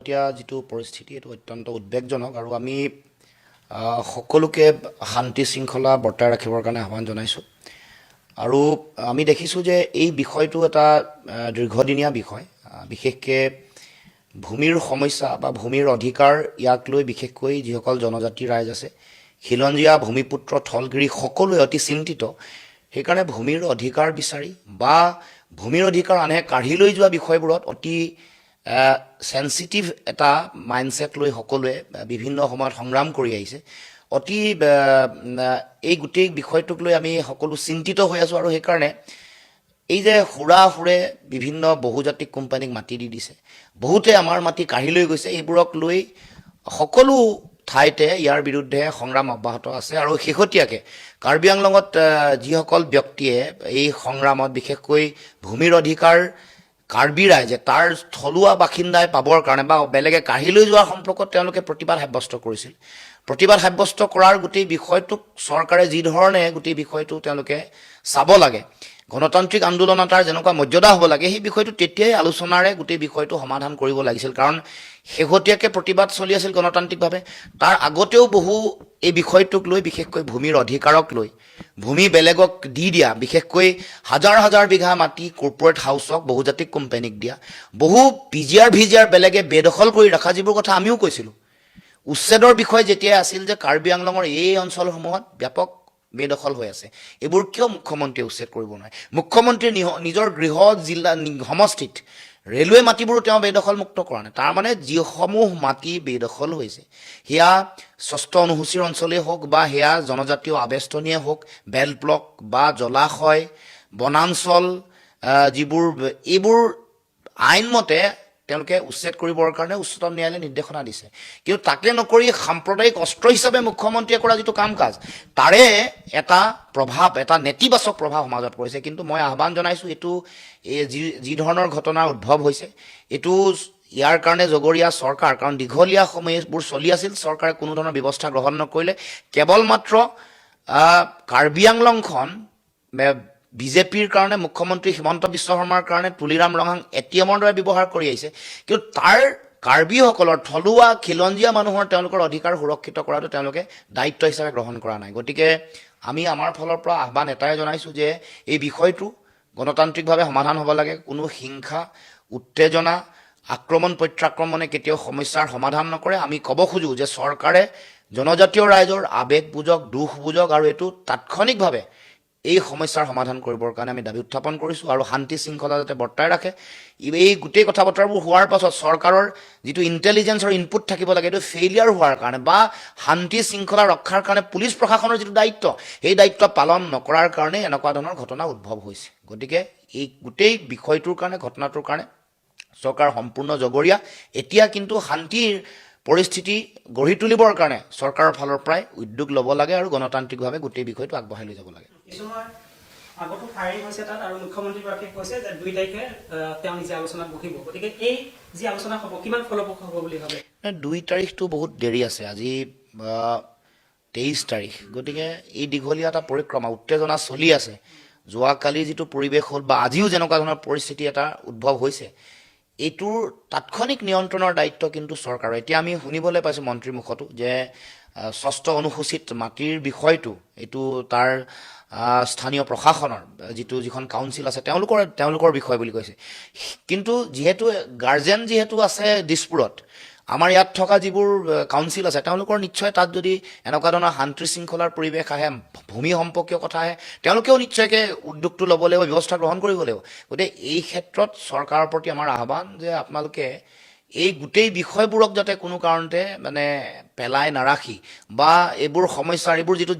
এতিয়া যিটো পৰিস্থিতি এইটো অত্যন্ত উদ্বেগজনক আৰু আমি সকলোকে শান্তি শৃংখলা বৰ্তাই ৰাখিবৰ কাৰণে আহ্বান জনাইছোঁ আৰু আমি দেখিছোঁ যে এই বিষয়টো এটা দীৰ্ঘদিনীয়া বিষয় বিশেষকৈ ভূমিৰ সমস্যা বা ভূমিৰ অধিকাৰ ইয়াক লৈ বিশেষকৈ যিসকল জনজাতিৰ ৰাইজ আছে খিলঞ্জীয়া ভূমিপুত্ৰ থলগিৰি সকলোৱে অতি চিন্তিত সেইকাৰণে ভূমিৰ অধিকাৰ বিচাৰি বা ভূমিৰ অধিকাৰ আনে কাঢ়ি লৈ যোৱা বিষয়বোৰত অতি সেন্সিটিভ এটা মাইণ্ডছেট লৈ সকলোৱে বিভিন্ন সময়ত সংগ্ৰাম কৰি আহিছে অতি এই গোটেই বিষয়টোক লৈ আমি সকলো চিন্তিত হৈ আছোঁ আৰু সেইকাৰণে এই যে সুৰে বিভিন্ন বহুজাতিক কোম্পানীক মাটি দি দিছে বহুতে আমাৰ মাটি কাঢ়ি লৈ গৈছে এইবোৰক লৈ সকলো ঠাইতে ইয়াৰ বিৰুদ্ধে সংগ্ৰাম অব্যাহত আছে আৰু শেহতীয়াকৈ কাৰ্বি আংলঙত যিসকল ব্যক্তিয়ে এই সংগ্ৰামত বিশেষকৈ ভূমিৰ অধিকাৰ কাৰ্বি ৰাইজে তাৰ থলুৱা বাসিন্দাই পাবৰ কাৰণে বা বেলেগে কাঢ়ি লৈ যোৱাৰ সম্পৰ্কত তেওঁলোকে প্ৰতিবাদ সাব্যস্ত কৰিছিল প্ৰতিবাদ সাব্যস্ত কৰাৰ গোটেই বিষয়টোক চৰকাৰে যি ধৰণে গোটেই বিষয়টো তেওঁলোকে চাব লাগে গণতান্ত্ৰিক আন্দোলন এটাৰ যেনেকুৱা মৰ্যাদা হ'ব লাগে সেই বিষয়টো তেতিয়াই আলোচনাৰে গোটেই বিষয়টো সমাধান কৰিব লাগিছিল কাৰণ শেহতীয়াকৈ প্ৰতিবাদ চলি আছিল গণতান্ত্ৰিকভাৱে তাৰ আগতেও বহু এই বিষয়টোক লৈ বিশেষকৈ ভূমিৰ অধিকাৰক লৈ ভূমি বেলেগক দি দিয়া বিশেষকৈ হাজাৰ হাজাৰ বিঘা মাটি কৰ্পৰেট হাউচক বহুজাতিক কোম্পানীক দিয়া বহু পিজিআৰ বেলেগে বেদখল কৰি ৰখা যিবোৰ কথা আমিও কৈছিলোঁ উচ্ছেদৰ বিষয় যেতিয়া আছিল যে কাৰ্বি আংলঙৰ এই অঞ্চলসমূহত ব্যাপক বেদখল হৈ আছে এইবোৰ কিয় মুখ্যমন্ত্ৰীয়ে উচ্ছেদ কৰিব নোৱাৰে মুখ্যমন্ত্ৰীয়ে নিজৰ গৃহ জিলা সমষ্টিত ৰেলৱে মাটিবোৰো তেওঁ বেদখল মুক্ত কৰা নাই তাৰমানে যিসমূহ মাটি বেদখল হৈছে সেয়া ষষ্ঠ অনুসূচীৰ অঞ্চলেই হওক বা সেয়া জনজাতীয় আবেষ্টনীয়ে হওক বেল্ট ব্লক বা জলাশয় বনাঞ্চল যিবোৰ এইবোৰ আইনমতে তেওঁলোকে উচ্ছেদ কৰিবৰ কাৰণে উচ্চতম ন্যায়ালয়ে নিৰ্দেশনা দিছে কিন্তু তাকে নকৰি সাম্প্ৰদায়িক অস্ত্ৰ হিচাপে মুখ্যমন্ত্ৰীয়ে কৰা যিটো কাম কাজ তাৰে এটা প্ৰভাৱ এটা নেতিবাচক প্ৰভাৱ সমাজত পৰিছে কিন্তু মই আহ্বান জনাইছোঁ এইটো যি ধৰণৰ ঘটনাৰ উদ্ভৱ হৈছে এইটো ইয়াৰ কাৰণে জগৰীয়া চৰকাৰ কাৰণ দীঘলীয়া সময়বোৰ চলি আছিল চৰকাৰে কোনো ধৰণৰ ব্যৱস্থা গ্ৰহণ নকৰিলে কেৱল মাত্ৰ কাৰ্বি আংলংখন বিজেপিৰ কাৰণে মুখ্যমন্ত্ৰী হিমন্ত বিশ্ব শৰ্মাৰ কাৰণে তুলিৰাম ৰহাং এটিএমৰ দৰে ব্যৱহাৰ কৰি আহিছে কিন্তু তাৰ কাৰ্বিসকলৰ থলুৱা খিলঞ্জীয়া মানুহৰ তেওঁলোকৰ অধিকাৰ সুৰক্ষিত কৰাটো তেওঁলোকে দায়িত্ব হিচাপে গ্ৰহণ কৰা নাই গতিকে আমি আমাৰ ফালৰ পৰা আহ্বান এটাই জনাইছোঁ যে এই বিষয়টো গণতান্ত্ৰিকভাৱে সমাধান হ'ব লাগে কোনো হিংসা উত্তেজনা আক্ৰমণ প্ৰত্যাক্ৰমণে কেতিয়াও সমস্যাৰ সমাধান নকৰে আমি ক'ব খোজোঁ যে চৰকাৰে জনজাতীয় ৰাইজৰ আৱেগবোজক দুখবোজক আৰু এইটো তাৎক্ষণিকভাৱে এই সমস্যাৰ সমাধান কৰিবৰ কাৰণে আমি দাবী উত্থাপন কৰিছোঁ আৰু শান্তি শৃংখলা যাতে বৰ্তাই ৰাখে এই গোটেই কথা বতৰাবোৰ হোৱাৰ পাছত চৰকাৰৰ যিটো ইণ্টেলিজেঞ্চৰ ইনপুট থাকিব লাগে এইটো ফেইলিয়াৰ হোৱাৰ কাৰণে বা শান্তি শৃংখলা ৰক্ষাৰ কাৰণে পুলিচ প্ৰশাসনৰ যিটো দায়িত্ব সেই দায়িত্ব পালন নকৰাৰ কাৰণে এনেকুৱা ধৰণৰ ঘটনা উদ্ভৱ হৈছে গতিকে এই গোটেই বিষয়টোৰ কাৰণে ঘটনাটোৰ কাৰণে চৰকাৰ সম্পূৰ্ণ জগৰীয়া এতিয়া কিন্তু শান্তিৰ পৰিস্থিতি গঢ়ি তুলিবৰ কাৰণে চৰকাৰৰ ফালৰ পৰাই উদ্যোগ ল'ব লাগে আৰু গণতান্ত্ৰিকভাৱে গোটেই বিষয়টো আগবঢ়াই লৈ যাব লাগে আগতো ফায়াৰিং হৈছে তাত আৰু মুখ্যমন্ত্ৰীগৰাকীয়ে কৈছে যে 2 তাৰিখে তেওঁ নিজে আলোচনাত বহিব গতিকে এই যি আলোচনা হ'ব কিমান ফলপ্ৰসূ হ'ব বুলি ভাবে 2 তাৰিখটো বহুত দেৰি আছে আজি 23 তাৰিখ গতিকে এই দীঘলীয়া এটা পৰিক্ৰমা উত্তেজনা চলি আছে যোৱাকালি যিটো পৰিৱেশ হ'ল বা আজিও যেনেকুৱা ধৰণৰ পৰিস্থিতি এটা উদ্ভৱ হৈছে এইটোৰ তাৎক্ষণিক নিয়ন্ত্ৰণৰ দায়িত্ব কিন্তু চৰকাৰৰ এতিয়া আমি শুনিবলৈ পাইছোঁ মন্ত্ৰীৰ মুখতো যে ষষ্ঠ অনুসূচীত মাটিৰ বিষয়টো এইটো তাৰ স্থানীয় প্ৰশাসনৰ যিখন কাউন্সিল আছে তেওঁলোকৰ বিষয় বুলি কৈছে কিন্তু যিহেতু গাৰ্জেন যিহেতু আছে দিছপুৰত আমাৰ ইয়াত থকা যিবোৰ কাউন্সিল আছে তেওঁলোকৰ নিশ্চয় তাত যদি এনেকুৱা ধৰণৰ শান্তি শৃংখলাৰ পৰিৱেশ আহে ভূমি সম্পৰ্কীয় কথা আহে তেওঁলোকেও নিশ্চয়কৈ উদ্যোগটো ল'ব লাগিব ব্যৱস্থা গ্ৰহণ কৰিব লাগিব গতিকে এই ক্ষেত্ৰত চৰকাৰৰ প্ৰতি আমাৰ আহ্বান যে আপোনালোকে এই গোটেই বিষয়বোৰক যাতে কোনো কাৰণতে মানে পেলাই নাৰাখি বা এইবোৰ সমস্যাৰ এইবোৰ যিটো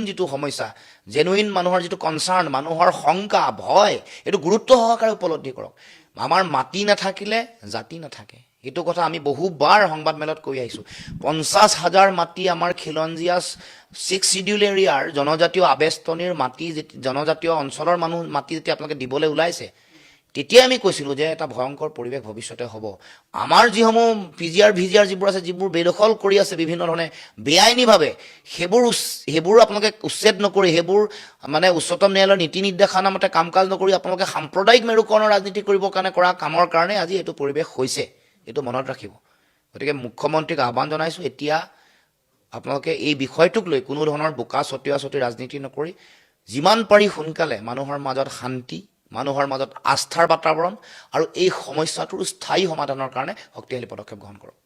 যিটো সমস্যা জেনুইন মানুহৰ যিটো কনচাৰ্ণ মানুহৰ শংকা ভয় এইটো গুৰুত্ব সহকাৰে উপলব্ধি কৰক আমাৰ মাটি নাথাকিলে জাতি নাথাকে এইটো কথা আমি বহুবাৰ সংবাদমেলত কৈ আহিছোঁ 50,000 মাটি আমাৰ খিলঞ্জীয়া 6 শিডিউল এৰিয়াৰ জনজাতীয় আবেষ্টনীৰ মাটি জনজাতীয় অঞ্চলৰ মানুহ মাটি যেতিয়া আপোনালোকে দিবলৈ ওলাইছে তেতিয়া আমি কৈছিলোঁ যে এটা ভয়ংকৰ পৰিৱেশ ভৱিষ্যতে হ'ব আমাৰ যিসমূহ পিজিআৰ যিবোৰ আছে যিবোৰ বেদখল কৰি আছে বিভিন্ন ধৰণে বেআইনীভাৱে সেইবোৰ আপোনালোকে উচ্ছেদ নকৰি সেইবোৰ মানে উচ্চতম ন্যায়ালয়ৰ নীতি নিৰ্দেশনা মতে কাম কাজ নকৰি আপোনালোকে সাম্প্ৰদায়িক মেৰুকৰণৰ ৰাজনীতি কৰিবৰ কাৰণে কৰা কামৰ কাৰণে আজি এইটো পৰিৱেশ হৈছে এইটো মনত ৰাখিব গতিকে মুখ্যমন্ত্ৰীক আহ্বান জনাইছোঁ, এতিয়া আপোনালোকে এই বিষয়টোক লৈ কোনো ধৰণৰ বোকা ছটিওৱা ৰাজনীতি নকৰি যিমান পাৰি সোনকালে মানুহৰ মাজত শান্তি, মানুহৰ মাজত আস্থাৰ বাতাবৰণ আৰু এই সমস্যাটোৰ স্থায়ী সমাধানৰ কাৰণে শক্তিশালী পদক্ষেপ গ্ৰহণ কৰক।